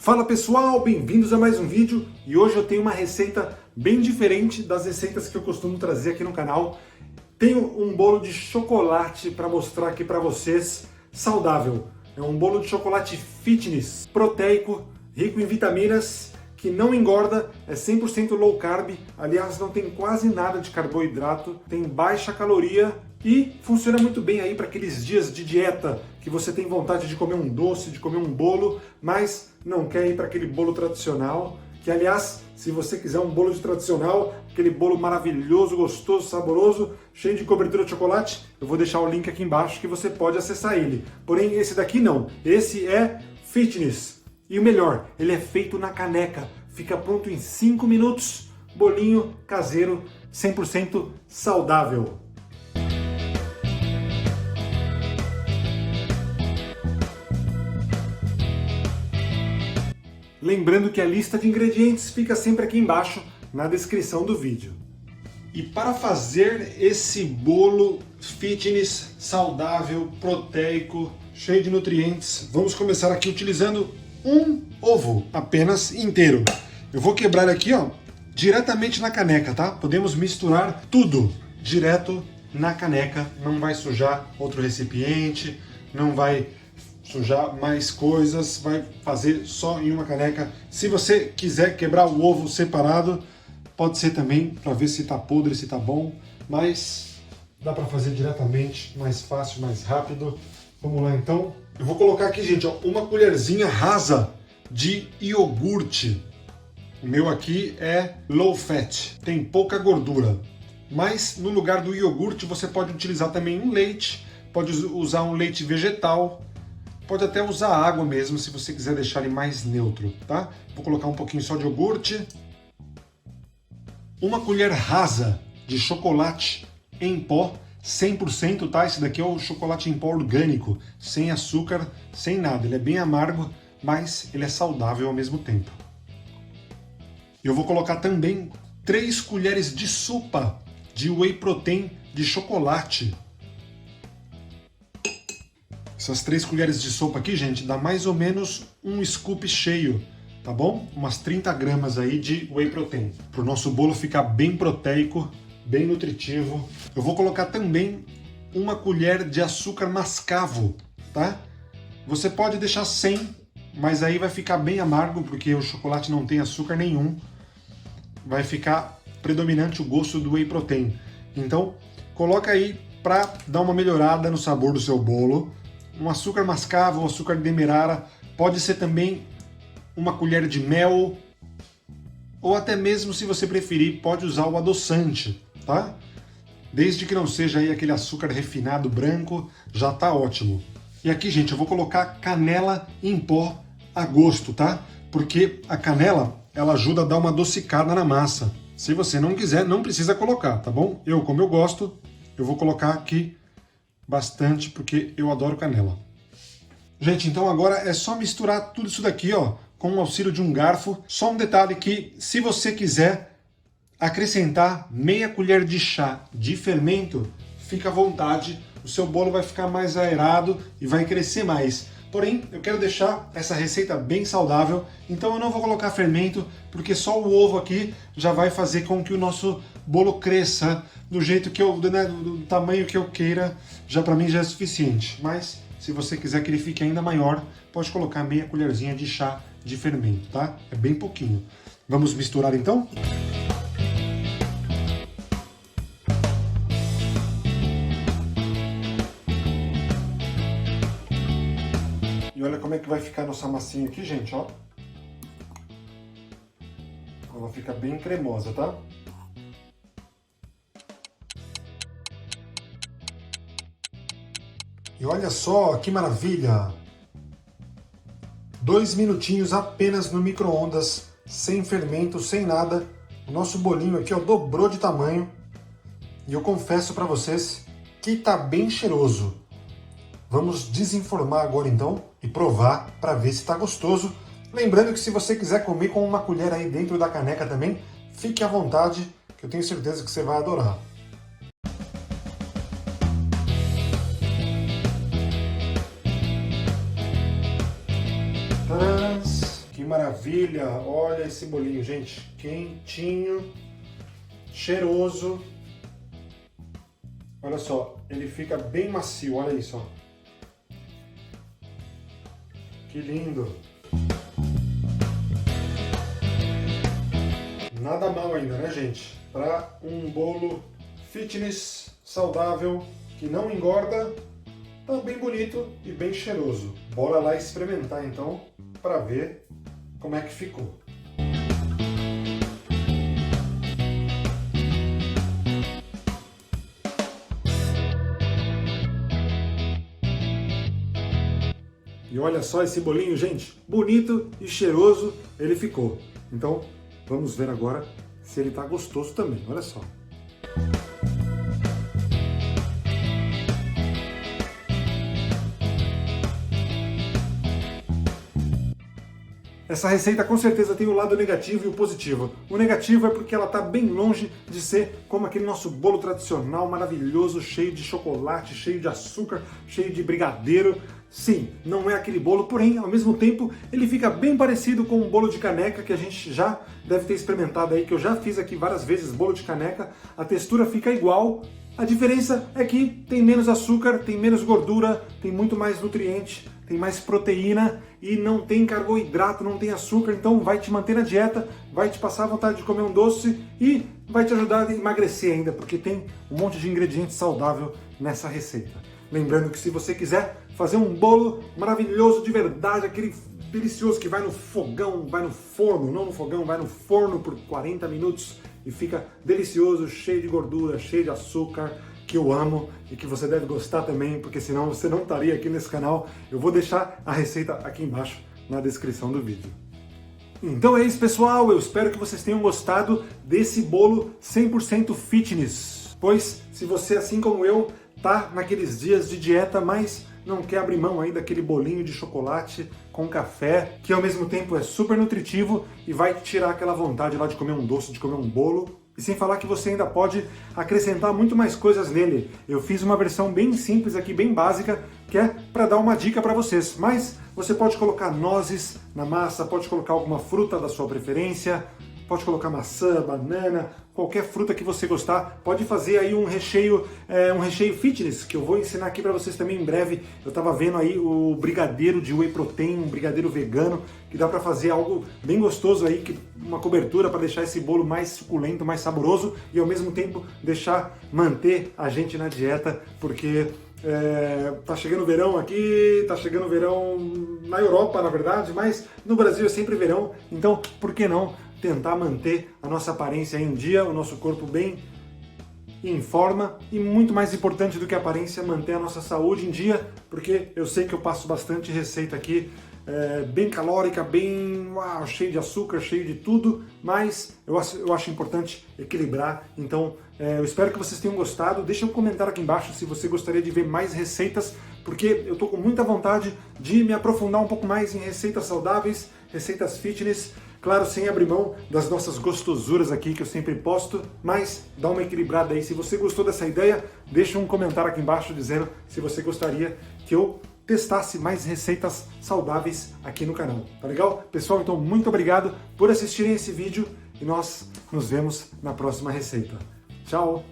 Fala pessoal, bem-vindos a mais um vídeo e hoje eu tenho uma receita bem diferente das receitas que eu costumo trazer aqui no canal. Tenho um bolo de chocolate para mostrar aqui para vocês, saudável. É um bolo de chocolate fitness, proteico, rico em vitaminas, que não engorda, é 100% low carb, aliás não tem quase nada de carboidrato, tem baixa caloria e funciona muito bem aí para aqueles dias de dieta que você tem vontade de comer um doce, de comer um bolo, mas não quer ir para aquele bolo tradicional, que aliás, se você quiser um bolo de tradicional, aquele bolo maravilhoso, gostoso, saboroso, cheio de cobertura de chocolate, eu vou deixar o link aqui embaixo que você pode acessar ele. Porém, esse daqui não, esse é fitness. E o melhor, ele é feito na caneca, fica pronto em 5 minutos, bolinho caseiro, 100% saudável. Lembrando que a lista de ingredientes fica sempre aqui embaixo na descrição do vídeo. E para fazer esse bolo fitness, saudável, proteico, cheio de nutrientes, vamos começar aqui utilizando um ovo apenas inteiro. Eu vou quebrar aqui, ó, diretamente na caneca, tá? Podemos misturar tudo direto na caneca, não vai sujar outro recipiente, não vai sujar mais coisas, vai fazer só em uma caneca. Se você quiser quebrar o ovo separado, pode ser também, para ver se tá podre, se tá bom, mas dá para fazer diretamente, mais fácil, mais rápido. Vamos lá então. Eu vou colocar aqui, gente, ó, uma colherzinha rasa de iogurte. O meu aqui é low fat, tem pouca gordura. Mas no lugar do iogurte você pode utilizar também um leite, pode usar um leite vegetal, pode até usar água mesmo, se você quiser deixar ele mais neutro, tá? Vou colocar um pouquinho só de iogurte. Uma colher rasa de chocolate em pó, 100%, tá? Esse daqui é o chocolate em pó orgânico, sem açúcar, sem nada. Ele é bem amargo, mas ele é saudável ao mesmo tempo. Eu vou colocar também 3 colheres de sopa de whey protein de chocolate. Essas 3 colheres de sopa aqui, gente, dá mais ou menos um scoop cheio, tá bom? Umas 30 gramas aí de whey protein. Para o nosso bolo ficar bem proteico, bem nutritivo. Eu vou colocar também uma colher de açúcar mascavo, tá? Você pode deixar sem, mas aí vai ficar bem amargo, porque o chocolate não tem açúcar nenhum. Vai ficar predominante o gosto do whey protein. Então, coloca aí para dar uma melhorada no sabor do seu bolo. Um açúcar mascavo, um açúcar demerara, pode ser também uma colher de mel, ou até mesmo, se você preferir, pode usar o adoçante, tá? Desde que não seja aí aquele açúcar refinado branco, já tá ótimo. E aqui, gente, eu vou colocar canela em pó a gosto, tá? Porque a canela, ela ajuda a dar uma adocicada na massa. Se você não quiser, não precisa colocar, tá bom? Eu, como eu gosto, eu vou colocar aqui bastante, porque eu adoro canela. Gente, então agora é só misturar tudo isso daqui, ó, com o auxílio de um garfo. Só um detalhe que, se você quiser acrescentar meia colher de chá de fermento, fica à vontade, o seu bolo vai ficar mais aerado e vai crescer mais. Porém, eu quero deixar essa receita bem saudável, então eu não vou colocar fermento, porque só o ovo aqui já vai fazer com que o nosso bolo cresça do jeito que eu, né, do tamanho que eu queira, já para mim já é suficiente. Mas se você quiser que ele fique ainda maior, pode colocar meia colherzinha de chá de fermento, tá? É bem pouquinho. Vamos misturar então? E olha como é que vai ficar nossa massinha aqui, gente, ó. Ela fica bem cremosa, tá? E olha só que maravilha! 2 minutinhos apenas no micro-ondas, sem fermento, sem nada. O nosso bolinho aqui, ó, dobrou de tamanho. E eu confesso para vocês que tá bem cheiroso. Vamos desenformar agora então e provar para ver se tá gostoso. Lembrando que se você quiser comer com uma colher aí dentro da caneca também, fique à vontade, que eu tenho certeza que você vai adorar. Que maravilha! Olha esse bolinho, gente. Quentinho, cheiroso. Olha só, ele fica bem macio, olha isso, ó. Que lindo! Nada mal ainda, né, gente? Para um bolo fitness, saudável, que não engorda, tá bem bonito e bem cheiroso. Bora lá experimentar, então, para ver como é que ficou. E olha só esse bolinho, gente, bonito e cheiroso ele ficou. Então, vamos ver agora se ele tá gostoso também, olha só. Essa receita com certeza tem o lado negativo e o positivo. O negativo é porque ela está bem longe de ser como aquele nosso bolo tradicional, maravilhoso, cheio de chocolate, cheio de açúcar, cheio de brigadeiro. Sim, não é aquele bolo, porém, ao mesmo tempo, ele fica bem parecido com um bolo de caneca que a gente já deve ter experimentado aí, que eu já fiz aqui várias vezes, bolo de caneca. A textura fica igual. A diferença é que tem menos açúcar, tem menos gordura, tem muito mais nutriente, tem mais proteína e não tem carboidrato, não tem açúcar, então vai te manter na dieta, vai te passar a vontade de comer um doce e vai te ajudar a emagrecer ainda, porque tem um monte de ingrediente saudável nessa receita. Lembrando que se você quiser fazer um bolo maravilhoso de verdade, aquele delicioso que vai no fogão, vai no forno, não no fogão, vai no forno por 40 minutos e fica delicioso, cheio de gordura, cheio de açúcar, que eu amo e que você deve gostar também, porque senão você não estaria aqui nesse canal. Eu vou deixar a receita aqui embaixo na descrição do vídeo. Então é isso, pessoal, eu espero que vocês tenham gostado desse bolo 100% fitness, pois se você, assim como eu, tá naqueles dias de dieta, mas não quer abrir mão aí daquele bolinho de chocolate com café, que ao mesmo tempo é super nutritivo e vai tirar aquela vontade lá de comer um doce, de comer um bolo. E sem falar que você ainda pode acrescentar muito mais coisas nele. Eu fiz uma versão bem simples aqui, bem básica, que é para dar uma dica para vocês. Mas você pode colocar nozes na massa, pode colocar alguma fruta da sua preferência, pode colocar maçã, banana, qualquer fruta que você gostar. Pode fazer aí um recheio fitness, que eu vou ensinar aqui para vocês também em breve. Eu estava vendo aí o brigadeiro de whey protein, um brigadeiro vegano, que dá para fazer algo bem gostoso aí, uma cobertura para deixar esse bolo mais suculento, mais saboroso e ao mesmo tempo manter a gente na dieta, porque tá chegando o verão aqui, tá chegando o verão na Europa, na verdade, mas no Brasil é sempre verão, então por que não tentar manter a nossa aparência em dia, o nosso corpo bem em forma e, muito mais importante do que a aparência, manter a nossa saúde em dia, porque eu sei que eu passo bastante receita aqui, bem calórica, bem cheio de açúcar, cheio de tudo, mas eu acho importante equilibrar. Então eu espero que vocês tenham gostado. Deixa um comentário aqui embaixo se você gostaria de ver mais receitas, porque eu tô com muita vontade de me aprofundar um pouco mais em receitas saudáveis, receitas fitness. Claro, sem abrir mão das nossas gostosuras aqui que eu sempre posto, mas dá uma equilibrada aí. Se você gostou dessa ideia, deixa um comentário aqui embaixo dizendo se você gostaria que eu testasse mais receitas saudáveis aqui no canal, tá legal? Pessoal, então muito obrigado por assistirem esse vídeo e nós nos vemos na próxima receita. Tchau!